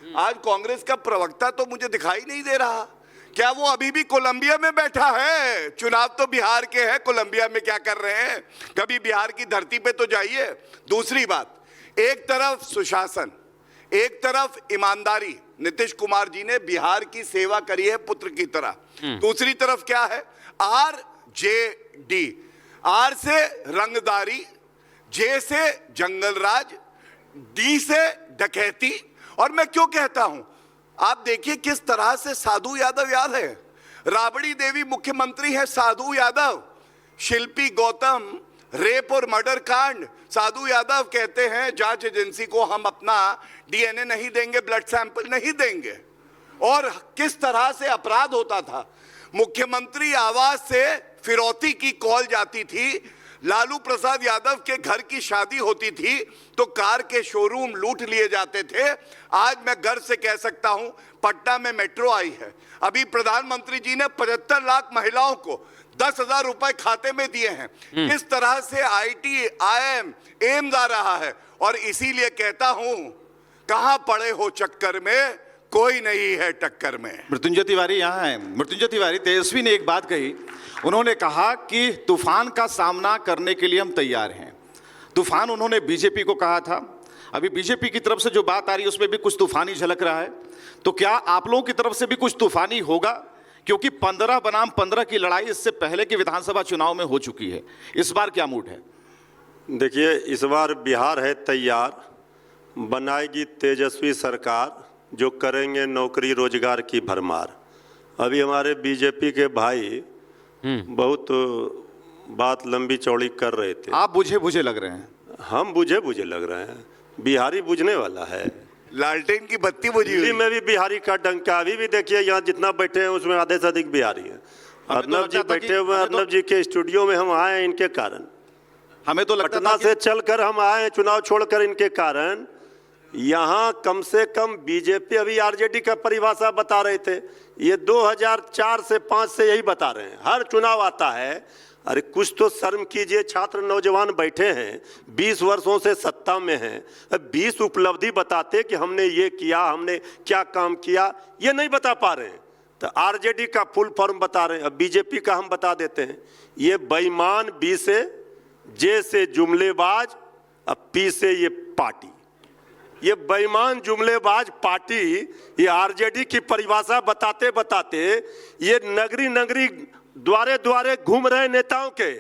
आज कांग्रेस का प्रवक्ता तो मुझे दिखाई नहीं दे रहा। क्या वो अभी भी कोलंबिया में बैठा है? चुनाव तो बिहार के हैं, कोलंबिया में क्या कर रहे हैं? कभी बिहार की धरती पे तो जाइए। दूसरी बात, एक तरफ सुशासन, एक तरफ ईमानदारी, नीतीश कुमार जी ने बिहार की सेवा करी है पुत्र की तरह। दूसरी तरफ क्या है? RJD, R से रंगदारी, J से जंगलराज, D से डकैती। और मैं क्यों कहता हूं, आप देखिए किस तरह से साधु यादव याद है, राबड़ी देवी मुख्यमंत्री है साधु यादव, शिल्पी गौतम रेप और मर्डर कांड, साधु यादव कहते हैं जांच एजेंसी को हम अपना DNA नहीं देंगे, ब्लड सैंपल नहीं देंगे। और किस तरह से अपराध होता था, मुख्यमंत्री आवास से फिरौती की कॉल जाती थी, लालू प्रसाद यादव के घर की शादी होती थी तो कार के शोरूम लूट लिए जाते थे। आज मैं गर्व से कह सकता हूं पटना में मेट्रो आई है। अभी प्रधानमंत्री जी ने 75 लाख महिलाओं को 10,000 रुपए खाते में दिए हैं। किस तरह से IT, IIM, एम्स आ रहा है। और इसीलिए कहता हूं, कहां पड़े हो चक्कर में, कोई नहीं है टक्कर में। मृत्युंजय तिवारी यहाँ है। मृत्युंजय तिवारी, तेजस्वी ने एक बात कही, उन्होंने कहा कि तूफान का सामना करने के लिए हम तैयार हैं। तूफान उन्होंने बीजेपी को कहा था। अभी बीजेपी की तरफ से जो बात आ रही है उसमें भी कुछ तूफानी झलक रहा है। तो क्या आप लोगों की तरफ से भी कुछ तूफानी होगा? क्योंकि 15 बनाम 15 की लड़ाई इससे पहले के विधानसभा चुनाव में हो चुकी है। इस बार क्या मूड है? देखिए, इस बार बिहार है तैयार, बनाएगी तेजस्वी सरकार, जो करेंगे नौकरी रोजगार की भरमार। अभी हमारे बीजेपी के भाई बहुत बात लंबी चौड़ी कर रहे थे। आप बुझे बुझे लग रहे हैं। हम बुझे बुझे लग रहे हैं, बिहारी बुझने वाला है। लालटेन की बत्ती बुझी हुई। दिल्ली में भी बिहारी का डंका। अभी भी देखिए, यहाँ जितना बैठे हैं उसमें आधे से अधिक बिहारी हैं। अर्नब जी बैठे हुए हैं, अर्नब जी के स्टूडियो में हम आए हैं इनके कारण। हमें तो लगता पटना से चलकर हम आए हैं, चुनाव छोड़कर इनके कारण। यहाँ कम से कम बीजेपी, अभी RJD का परिभाषा बता रहे थे, ये 2004 से 5 से यही बता रहे हैं, हर चुनाव आता है। अरे कुछ तो शर्म कीजिए, छात्र नौजवान बैठे हैं, 20 वर्षों से सत्ता में हैं, 20 उपलब्धि बताते कि हमने ये किया, हमने क्या काम किया, ये नहीं बता पा रहे हैं। तो RJD का फुल फॉर्म बता रहे हैं। अब बीजेपी का हम बता देते हैं, ये बेईमान, B से, J से जुमलेबाज, अब P से ये पार्टी। ये बेईमान जुमलेबाज पार्टी, ये RJD की परिभाषा बताते बताते ये नगरी नगरी द्वारे द्वारे घूम रहे नेताओं के,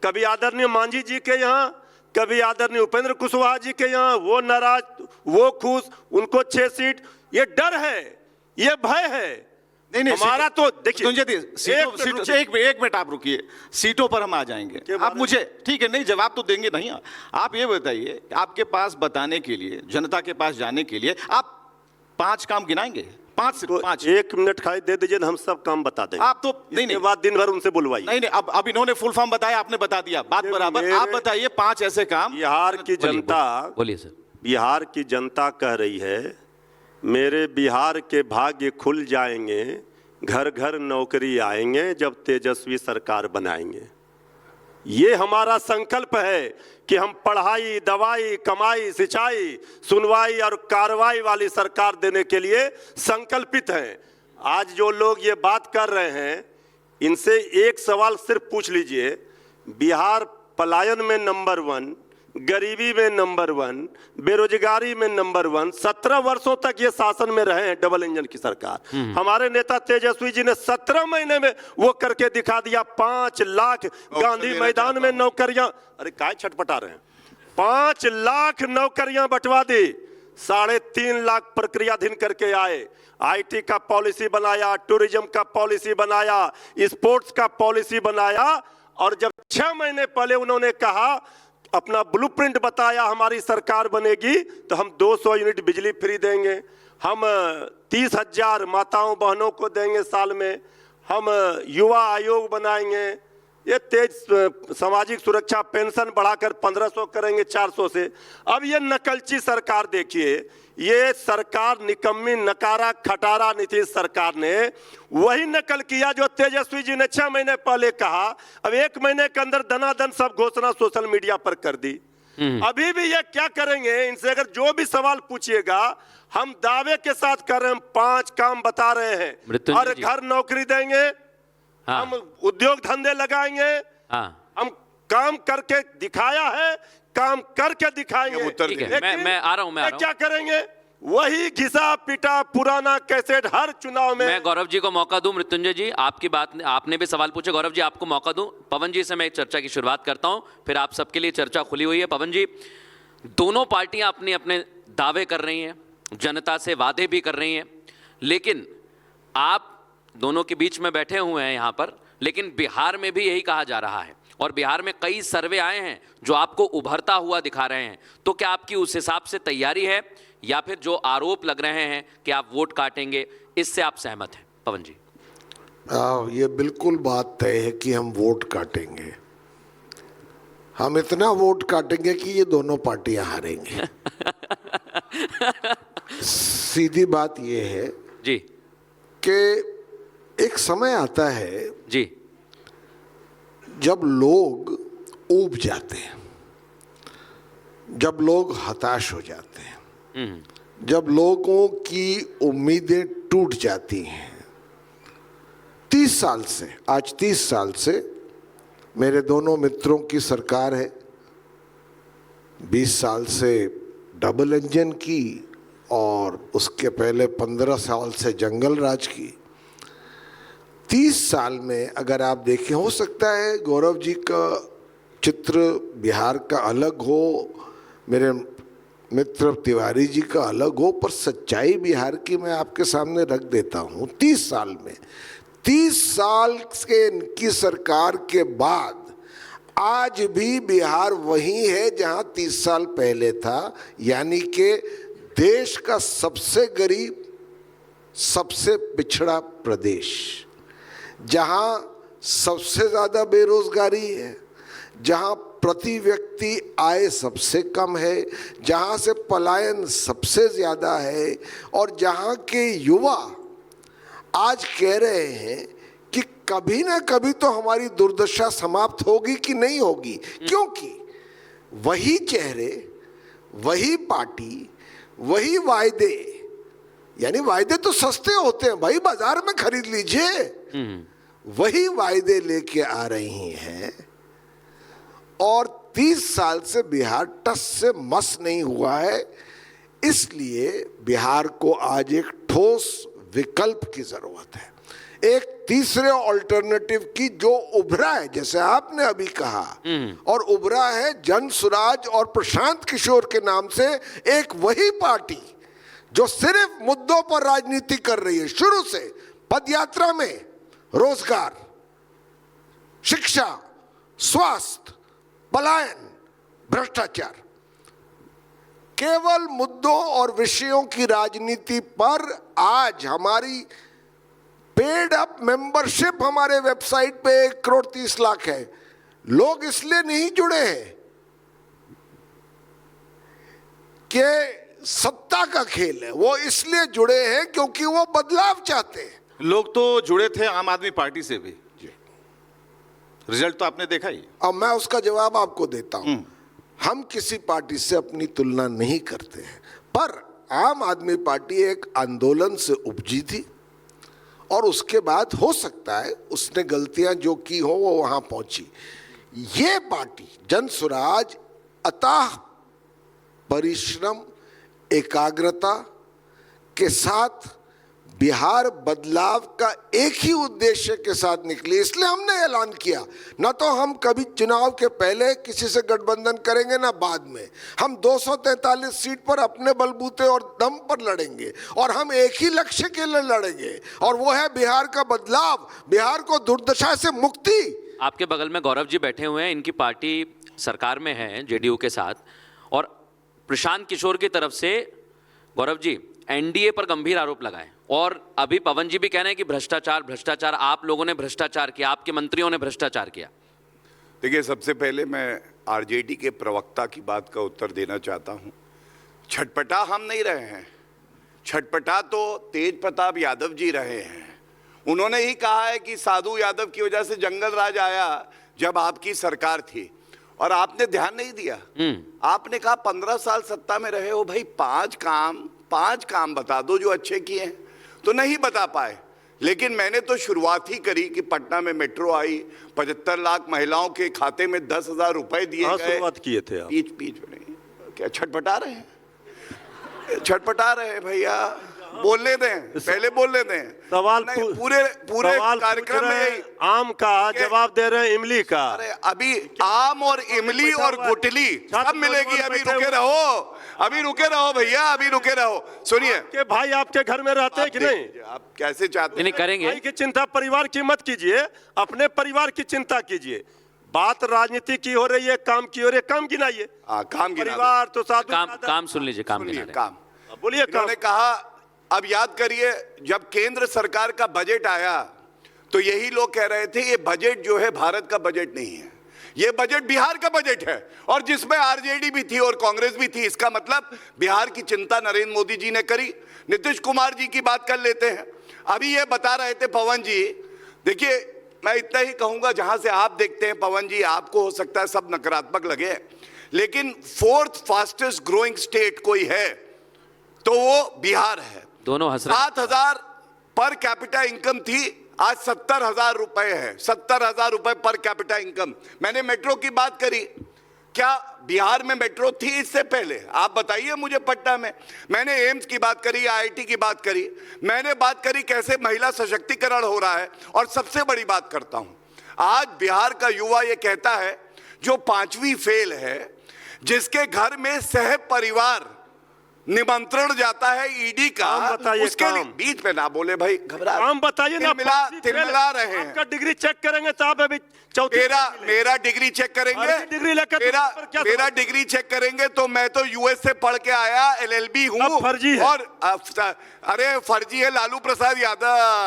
कभी आदरणीय मांझी जी के यहाँ, कभी आदरणीय उपेंद्र कुशवाहा जी के यहाँ, वो नाराज, वो खुश, उनको 6 सीट। ये डर है, ये भय है। नहीं, हमारा तो देखिए, एक मिनट आप रुकिए, सीटों पर हम आ जाएंगे। आप मुझे, ठीक है, नहीं जवाब तो देंगे नहीं। आप ये बताइए, आपके पास बताने के लिए, जनता के पास जाने के लिए आप 5 काम गिनाएंगे? 5 तो 1 मिनट खाली दे दीजिए, हम सब काम बता देंगे। आप तो नहीं बात दिन भर उनसे बुलवाइए। नहीं, अब इन्होंने फुल फॉर्म बताया, आपने बता दिया, बात बराबर। आप बताइए 5 ऐसे काम। बिहार की जनता, बोलिए सर। बिहार की जनता कह रही है, मेरे बिहार के भाग्य खुल जाएंगे, घर घर नौकरी आएंगे जब तेजस्वी सरकार बनाएंगे। ये हमारा संकल्प है कि हम पढ़ाई, दवाई, कमाई, सिंचाई, सुनवाई और कार्रवाई वाली सरकार देने के लिए संकल्पित हैं। आज जो लोग ये बात कर रहे हैं, इनसे एक सवाल सिर्फ पूछ लीजिए, बिहार पलायन में नंबर 1, गरीबी में नंबर 1, बेरोजगारी में नंबर 1, 17 वर्षों तक ये शासन में रहे हैं डबल इंजन की सरकार। हमारे नेता तेजस्वी जी ने 17 महीने में वो करके दिखा दिया। 5 लाख गांधी मैदान में नौकरियां, अरे काय छटपटा रहे हैं, 5 लाख नौकरियां बंटवा दी, 3.5 लाख प्रक्रियाधीन करके आए। IT का पॉलिसी बनाया, टूरिज्म का पॉलिसी बनाया, स्पोर्ट्स का पॉलिसी बनाया। और जब 6 महीने पहले उन्होंने कहा, अपना ब्लूप्रिंट बताया, हमारी सरकार बनेगी तो हम 200 यूनिट बिजली फ्री देंगे, हम 30,000 माताओं बहनों को देंगे साल में, हम युवा आयोग बनाएंगे, ये तेज सामाजिक सुरक्षा पेंशन बढ़ाकर 1500 करेंगे 400 से। अब ये नकलची सरकार देखिए, ये सरकार निकम्मी, नकारा, खटारा नीतीश सरकार ने वही नकल किया जो तेजस्वी जी ने 6 महीने पहले कहा। अब 1 महीने के अंदर दनादन सब घोषणा सोशल मीडिया पर कर दी। अभी भी ये क्या करेंगे, इनसे अगर जो भी सवाल पूछिएगा, हम दावे के साथ कर रहे हैं, हम 5 काम बता रहे हैं। मृत्युंजय हर जी। घर नौकरी देंगे, हाँ। हम उद्योग धंधे लगाएंगे, हाँ हम काम करके दिखाया है, काम करके दिखाएंगे। उत्तर ठीक है, लेकिन मैं आ रहा हूं, मैं आ ये रहा हूं। क्या करेंगे, वही घिसा पिटा पुराना कैसेट हर चुनाव में। मैं गौरव जी को मौका दूं। मृत्युंजय जी, आपकी बात, आपने भी सवाल पूछे। गौरव जी, आपको मौका दूं। पवन जी से मैं एक चर्चा की शुरुआत करता हूं, फिर आप सबके लिए चर्चा खुली हुई है। पवन जी, दोनों पार्टियां अपने अपने दावे कर रही हैं, जनता से वादे भी कर रही हैं, लेकिन आप दोनों के बीच में बैठे हुए हैं यहां पर, लेकिन बिहार में भी यही कहा जा रहा है और बिहार में कई सर्वे आए हैं जो आपको उभरता हुआ दिखा रहे हैं। तो क्या आपकी उस हिसाब से तैयारी है, या फिर जो आरोप लग रहे हैं कि आप वोट काटेंगे, इससे आप सहमत हैं? पवन जी। ये बिल्कुल बात तय है कि हम वोट काटेंगे। हम इतना वोट काटेंगे कि ये दोनों पार्टियां हारेंगी। सीधी बात ये है जी कि एक समय आता है जी जब लोग ऊब जाते हैं, जब लोग हताश हो जाते हैं, जब लोगों की उम्मीदें टूट जाती हैं। 30 साल से, आज 30 साल से मेरे दोनों मित्रों की सरकार है। 20 साल से डबल इंजन की और उसके पहले 15 साल से जंगल राज की। 30 साल में अगर आप देखें, हो सकता है गौरव जी का चित्र बिहार का अलग हो, मेरे मित्र तिवारी जी का अलग हो, पर सच्चाई बिहार की मैं आपके सामने रख देता हूँ। 30 साल में, 30 साल के इनकी सरकार के बाद आज भी बिहार वही है जहाँ 30 साल पहले था, यानी कि देश का सबसे गरीब, सबसे पिछड़ा प्रदेश, जहाँ सबसे ज़्यादा बेरोजगारी है, जहाँ प्रति व्यक्ति आय सबसे कम है, जहाँ से पलायन सबसे ज़्यादा है, और जहाँ के युवा आज कह रहे हैं कि कभी ना कभी तो हमारी दुर्दशा समाप्त होगी कि नहीं होगी, क्योंकि वही चेहरे, वही पार्टी, वही वायदे, यानी वायदे तो सस्ते होते हैं भाई, बाजार में खरीद लीजिए, वही वायदे लेके आ रही हैं। और 30 साल से बिहार टस से मस नहीं हुआ है। इसलिए बिहार को आज एक ठोस विकल्प की जरूरत है, एक तीसरे ऑल्टरनेटिव की जो उभरा है, जैसे आपने अभी कहा, और उभरा है जनसुराज और प्रशांत किशोर के नाम से एक वही पार्टी जो सिर्फ मुद्दों पर राजनीति कर रही है। शुरू से पदयात्रा में रोजगार, शिक्षा, स्वास्थ्य, पलायन, भ्रष्टाचार, केवल मुद्दों और विषयों की राजनीति पर आज हमारी पेड अप मेंबरशिप हमारे वेबसाइट पे 1,30,00,000 है। लोग इसलिए नहीं जुड़े हैं कि सत्ता का खेल है, वो इसलिए जुड़े हैं क्योंकि वो बदलाव चाहते हैं। लोग तो जुड़े थे आम आदमी पार्टी से भी, रिजल्ट तो आपने देखा ही। अब मैं उसका जवाब आपको देता हूं। हम किसी पार्टी से अपनी तुलना नहीं करते हैं, पर आम आदमी पार्टी एक आंदोलन से उपजी थी और उसके बाद हो सकता है उसने गलतियां जो की हो वो वहां पहुंची। ये पार्टी जनसुराज अथाह परिश्रम, एकाग्रता के साथ बिहार बदलाव का एक ही उद्देश्य के साथ निकली। इसलिए हमने ऐलान किया, ना तो हम कभी चुनाव के पहले किसी से गठबंधन करेंगे, ना बाद में। हम 243 सीट पर अपने बलबूते और दम पर लड़ेंगे, और हम एक ही लक्ष्य के लिए लड़ेंगे, और वो है बिहार का बदलाव, बिहार को दुर्दशा से मुक्ति। आपके बगल में गौरव जी बैठे हुए हैं, इनकी पार्टी सरकार में है जेडीयू के साथ, और प्रशांत किशोर की तरफ से गौरव जी एनडीए पर गंभीर आरोप लगाए, और अभी पवन जी भी कह रहे हैं कि भ्रष्टाचार भ्रष्टाचार, आप लोगों ने भ्रष्टाचार किया, आपके मंत्रियों ने भ्रष्टाचार किया। देखिए, सबसे पहले मैं आरजेडी के प्रवक्ता की बात का उत्तर देना चाहता हूं। छटपटा हम नहीं रहे हैं, छटपटा तो तेज प्रताप यादव जी रहे हैं। उन्होंने ही कहा है कि साधु यादव की वजह से जंगल राज आया जब आपकी सरकार थी, और आपने ध्यान नहीं दिया। आपने कहा 15 साल सत्ता में रहे हो भाई, पांच काम बता दो जो अच्छे किए हैं, तो नहीं बता पाए। लेकिन मैंने तो शुरुआत ही करी कि पटना में मेट्रो आई, 75 लाख महिलाओं के खाते में 10,000 रुपए दिए हाँ, गए। शुरुआत किए थे आप। बीच में नहीं, क्या छटपटा रहे हैं? छटपटा रहे हैं भैया, बोलने दें, पहले बोलने दें। सवाल नहीं, पूरे कार्यक्रम में यही। आम का जवाब दे रहे हैं इमली का। अरे अभी आम और इमली और गुटली सब मिलेगी। अभी रुके रहो भैया, अभी रुके रहो। सुनिए, के भाई आपके घर में रहते हैं कि नहीं? आप कैसे चाहते नहीं करेंगे। भाई की चिंता परिवार की मत कीजिए, अपने परिवार की चिंता कीजिए। बात राजनीति की हो रही है, काम की हो रही है, काम गिनाइए। काम गिना परिवार तो साधु काम सुन लीजिए, काम सुनिए, गिना काम बोलिए। उन्होंने कहा, अब याद करिए जब केंद्र सरकार का बजट आया तो यही लोग कह रहे थे ये बजट जो है भारत का बजट नहीं है, ये बजट बिहार का बजट है, और जिसमें आरजेडी भी थी और कांग्रेस भी थी। इसका मतलब बिहार की चिंता नरेंद्र मोदी जी ने करी। नीतीश कुमार जी की बात कर लेते हैं। अभी ये बता रहे थे पवन जी, देखिए मैं इतना ही कहूंगा, जहां से आप देखते हैं पवन जी, आपको हो सकता है सब नकारात्मक लगे, लेकिन 4th फास्टेस्ट ग्रोइंग स्टेट कोई है तो वो बिहार है। दोनों हंस रहे हैं। 7,000 पर कैपिटा इनकम थी, आज 70,000 रुपए है। 70,000 रुपए पर कैपिटा इनकम। मैंने मेट्रो की बात करी, क्या बिहार में मेट्रो थी इससे पहले? आप बताइए मुझे। पटना में मैंने एम्स की बात करी, आईआईटी की बात करी, मैंने बात करी कैसे महिला सशक्तिकरण हो रहा है। और सबसे बड़ी बात करता हूं, आज बिहार का युवा ये कहता है जो 5वीं फेल है, जिसके घर में सह परिवार निमंत्रण जाता है ईडी का, बताइए उसके लिए बीच में ना बोले भाई, घबरा। काम बताइए ना। तिलमिला रहे हैं। आपका डिग्री चेक करेंगे साहब, अभी चौथी मेरा डिग्री चेक करेंगे, डिग्री लेकर मेरा डिग्री चेक करेंगे तो मैं तो यूएस से पढ़ के आया, LLB हूँ। फर्जी है। और अरे फर्जी है लालू प्रसाद यादव।